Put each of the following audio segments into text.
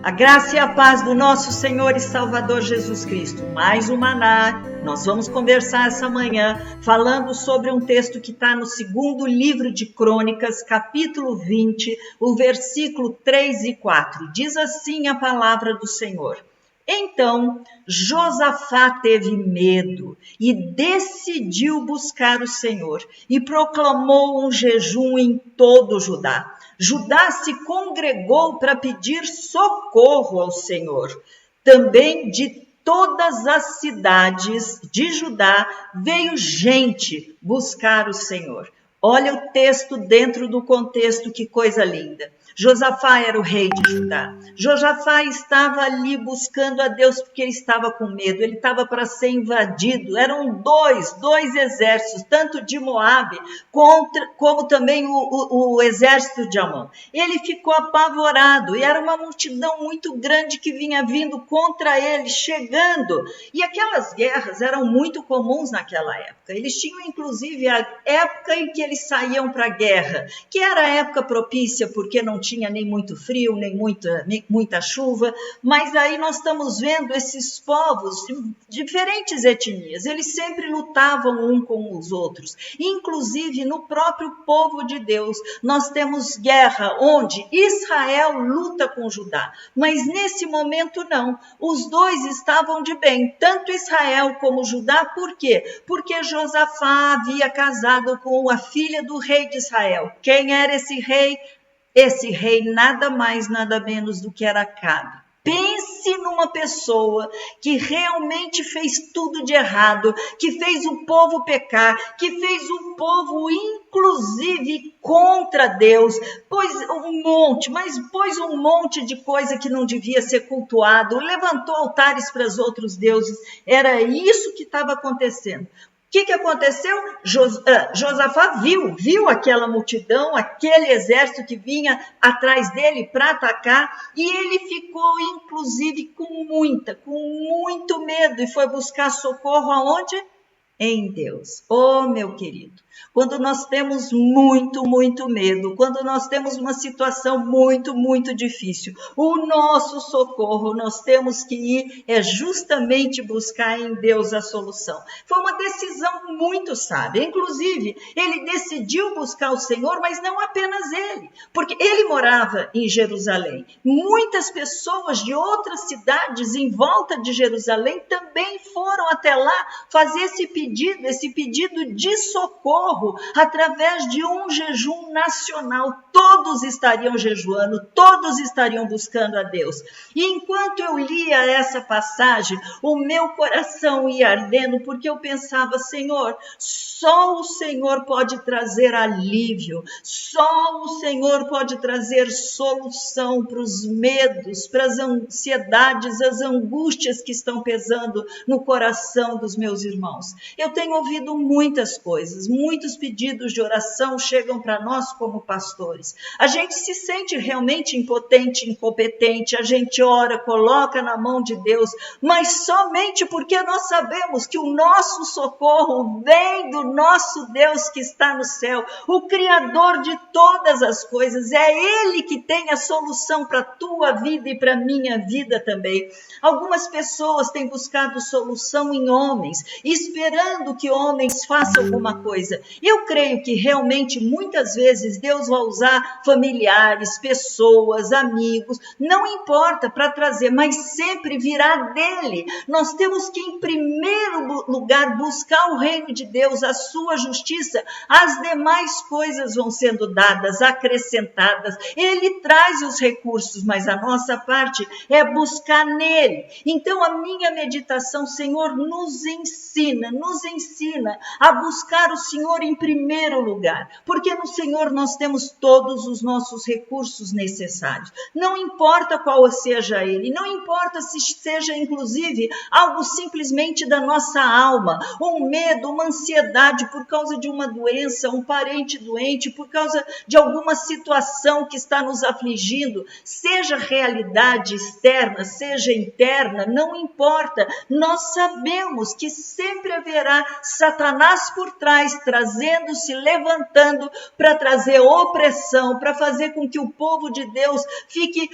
A graça e a paz do nosso Senhor e Salvador Jesus Cristo. Mais um Maná. Nós vamos conversar essa manhã falando sobre um texto que está no segundo livro de Crônicas, capítulo 20, o versículo 3 e 4. Diz assim a palavra do Senhor. Então, Josafá teve medo e decidiu buscar o Senhor e proclamou um jejum em todo o Judá. Judá se congregou para pedir socorro ao Senhor. Também de todas as cidades de Judá veio gente buscar o Senhor. Olha o texto dentro do contexto, que coisa linda. Josafá era o rei de Judá. Josafá estava ali buscando a Deus porque ele estava com medo, ele estava para ser invadido. Eram dois exércitos, tanto de Moabe como também o exército de Amon. Ele ficou apavorado e era uma multidão muito grande que vinha vindo contra ele, chegando. E aquelas guerras eram muito comuns naquela época. Eles tinham inclusive a época em que eles saíam para a guerra, que era a época propícia porque não tinha nem muito frio, nem muita chuva, mas aí nós estamos vendo esses povos de diferentes etnias, eles sempre lutavam um com os outros, inclusive no próprio povo de Deus, nós temos guerra onde Israel luta com Judá, mas nesse momento não, os dois estavam de bem, tanto Israel como Judá, por quê? Porque Josafá havia casado com a filha do rei de Israel. Quem era esse rei? Esse rei nada mais, nada menos do que era Acabe. Pense numa pessoa que realmente fez tudo de errado, que fez o povo pecar, que fez o povo inclusive contra Deus, pôs um monte de coisa que não devia ser cultuado, levantou altares para os outros deuses. Era isso que estava acontecendo. O que aconteceu? Josafá viu aquela multidão, aquele exército que vinha atrás dele para atacar, e ele ficou, inclusive, com muito medo, e foi buscar socorro aonde? Em Deus. Oh, meu querido, quando nós temos muito medo, quando nós temos uma situação muito difícil, o nosso socorro, nós temos que ir justamente buscar em Deus a solução. Foi uma decisão muito sábia, inclusive ele decidiu buscar o Senhor, mas não apenas ele, porque ele morava em Jerusalém. Muitas pessoas de outras cidades em volta de Jerusalém também foram até lá fazer esse pedido de socorro, através de um jejum nacional. Todos estariam jejuando, todos estariam buscando a Deus. E enquanto eu lia essa passagem, o meu coração ia ardendo, porque eu pensava, Senhor, só o Senhor pode trazer alívio, só o Senhor pode trazer solução para os medos, para as ansiedades, as angústias que estão pesando no coração dos meus irmãos. Eu tenho ouvido muitas coisas, muitos pedidos de oração chegam para nós como pastores. A gente se sente realmente impotente, incompetente, a gente ora, coloca na mão de Deus, mas somente porque nós sabemos que o nosso socorro vem do nosso Deus que está no céu, o Criador de todas as coisas, é Ele que tem a solução para a tua vida e para a minha vida também. Algumas pessoas têm buscado solução em homens, esperando que homens façam alguma coisa. Eu creio que realmente muitas vezes Deus vai usar familiares, pessoas, amigos, não importa, para trazer, mas sempre virá dele. Nós temos que, em primeiro lugar, buscar o reino de Deus, a sua justiça. As demais coisas vão sendo dadas, acrescentadas. Ele traz os recursos, mas a nossa parte é buscar nele. Então, a minha meditação, Senhor, nos ensina a buscar o Senhor em primeiro lugar, porque no Senhor nós temos todos os nossos recursos necessários. Não importa qual seja ele, não importa se seja inclusive algo simplesmente da nossa alma, um medo, uma ansiedade por causa de uma doença, um parente doente, por causa de alguma situação que está nos afligindo, seja realidade externa, seja interna, não importa. Nós sabemos que sempre haverá Satanás por trás, se levantando para trazer opressão, para fazer com que o povo de Deus fique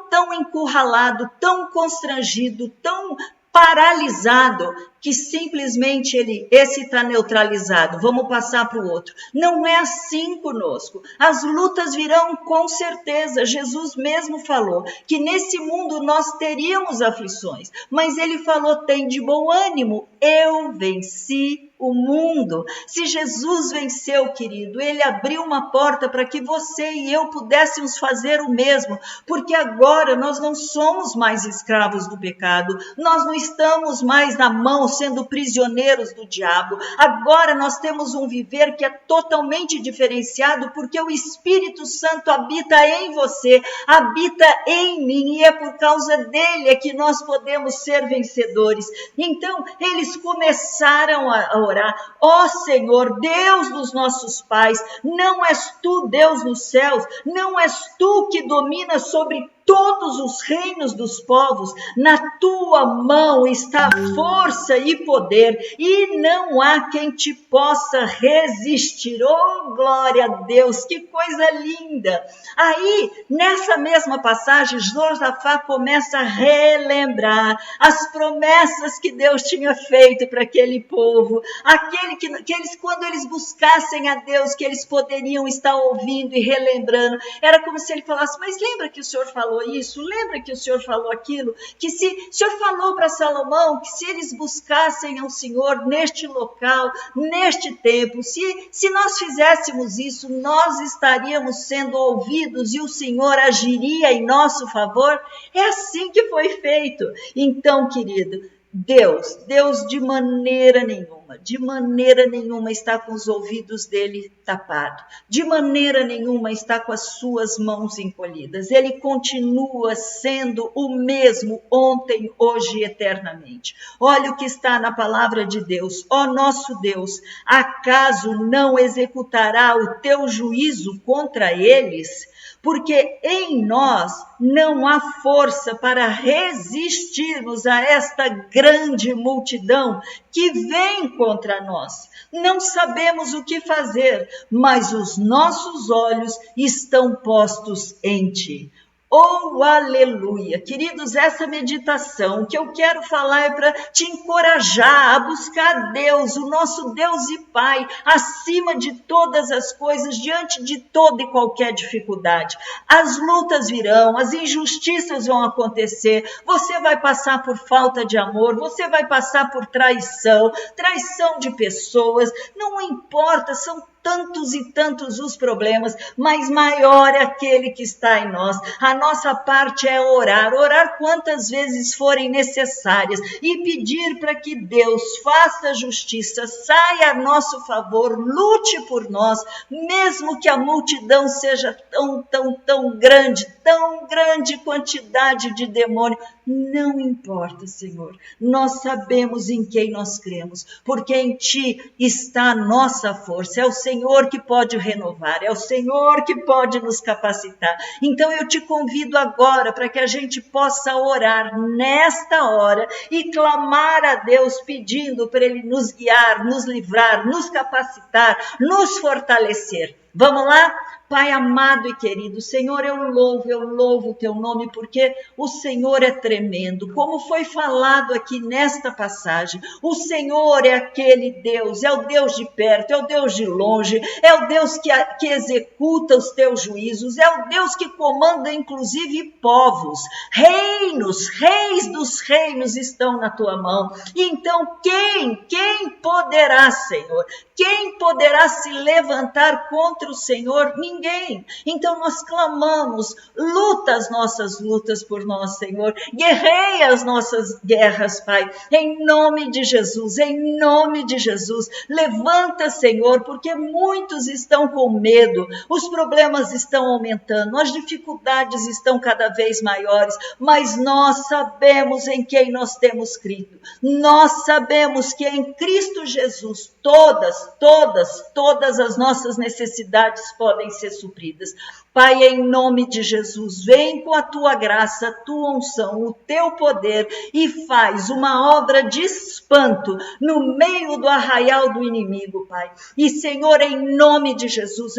tão encurralado, tão constrangido, tão paralisado, que simplesmente esse está neutralizado, vamos passar para o outro. Não é assim conosco. As lutas virão com certeza. Jesus mesmo falou que nesse mundo nós teríamos aflições, mas ele falou, tem de bom ânimo, eu venci o mundo. Se Jesus venceu, querido, ele abriu uma porta para que você e eu pudéssemos fazer o mesmo, porque agora nós não somos mais escravos do pecado, nós não estamos mais na mão sendo prisioneiros do diabo. Agora nós temos um viver que é totalmente diferenciado, porque o Espírito Santo habita em você, habita em mim, e é por causa dele é que nós podemos ser vencedores. Então eles começaram a orar, ó Senhor, Deus dos nossos pais, não és tu Deus nos céus, não és tu que domina sobre todos os reinos dos povos, na tua mão está força e poder, e não há quem te possa resistir. Oh, glória a Deus, que coisa linda! Aí, nessa mesma passagem, Josafá começa a relembrar as promessas que Deus tinha feito para aquele povo, que eles, quando eles buscassem a Deus, que eles poderiam estar ouvindo e relembrando. Era como se ele falasse, mas lembra que o Senhor falou isso, lembra que o Senhor falou aquilo, que o Senhor falou para Salomão que se eles buscassem ao Senhor neste local, neste tempo, se nós fizéssemos isso, nós estaríamos sendo ouvidos e o Senhor agiria em nosso favor. É assim que foi feito. Então, querido, Deus de maneira nenhuma está com os ouvidos dele tapados, de maneira nenhuma está com as suas mãos encolhidas. Ele continua sendo o mesmo ontem, hoje e eternamente. Olha o que está na palavra de Deus. Ó nosso Deus, acaso não executará o teu juízo contra eles? Porque em nós não há força para resistirmos a esta grande multidão que vem contra nós. Não sabemos o que fazer, mas os nossos olhos estão postos em ti. Oh, aleluia! Queridos, essa meditação, o que eu quero falar é para te encorajar a buscar Deus, o nosso Deus e Pai, acima de todas as coisas, diante de toda e qualquer dificuldade. As lutas virão, as injustiças vão acontecer, você vai passar por falta de amor, você vai passar por traição de pessoas, não importa, são tantos e tantos os problemas, mas maior é aquele que está em nós. A nossa parte é orar quantas vezes forem necessárias e pedir para que Deus faça justiça, saia a nosso favor, lute por nós, mesmo que a multidão seja tão grande quantidade de demônio. Não importa, Senhor, nós sabemos em quem nós cremos, porque em Ti está a nossa força, é o Senhor que pode renovar, é o Senhor que pode nos capacitar. Então eu te convido agora para que a gente possa orar nesta hora e clamar a Deus pedindo para Ele nos guiar, nos livrar, nos capacitar, nos fortalecer. Vamos lá? Pai amado e querido, Senhor, eu louvo o teu nome, porque o Senhor é tremendo. Como foi falado aqui nesta passagem, o Senhor é aquele Deus, é o Deus de perto, é o Deus de longe, é o Deus que executa os teus juízos, é o Deus que comanda inclusive povos, reinos, reis dos reinos estão na tua mão. Então quem poderá, Senhor? Quem poderá se levantar contra o Senhor? Ninguém. Então nós clamamos, luta as nossas lutas por nós, Senhor. Guerreia as nossas guerras, Pai. Em nome de Jesus, em nome de Jesus. Levanta, Senhor, porque muitos estão com medo. Os problemas estão aumentando, as dificuldades estão cada vez maiores, mas nós sabemos em quem nós temos crido. Nós sabemos que em Cristo Jesus todas as nossas necessidades podem ser supridas. Pai, em nome de Jesus, vem com a tua graça, a tua unção, o teu poder e faz uma obra de espanto no meio do arraial do inimigo, Pai. E, Senhor, em nome de Jesus,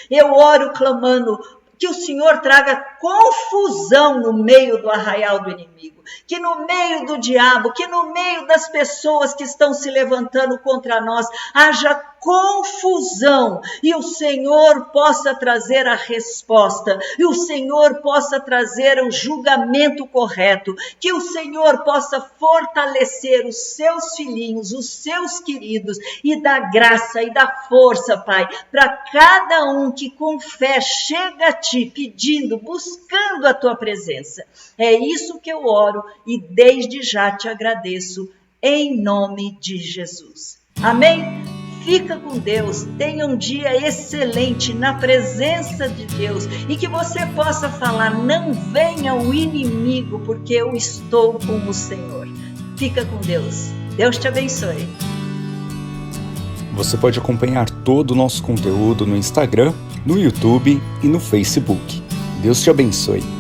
eu oro clamando Que o Senhor traga confusão no meio do arraial do inimigo, que no meio do diabo, que no meio das pessoas que estão se levantando contra nós, haja confusão e o Senhor possa trazer a resposta, e o Senhor possa trazer o julgamento correto, que o Senhor possa fortalecer os seus filhinhos, os seus queridos, e dar graça e dar força, Pai, para cada um que com fé chega a Ti, pedindo, buscando a Tua presença. É isso que eu oro e desde já te agradeço, em nome de Jesus. Amém? Fica com Deus, tenha um dia excelente na presença de Deus e que você possa falar, não venha o inimigo, porque eu estou com o Senhor. Fica com Deus. Deus te abençoe. Você pode acompanhar todo o nosso conteúdo no Instagram, no YouTube e no Facebook. Deus te abençoe.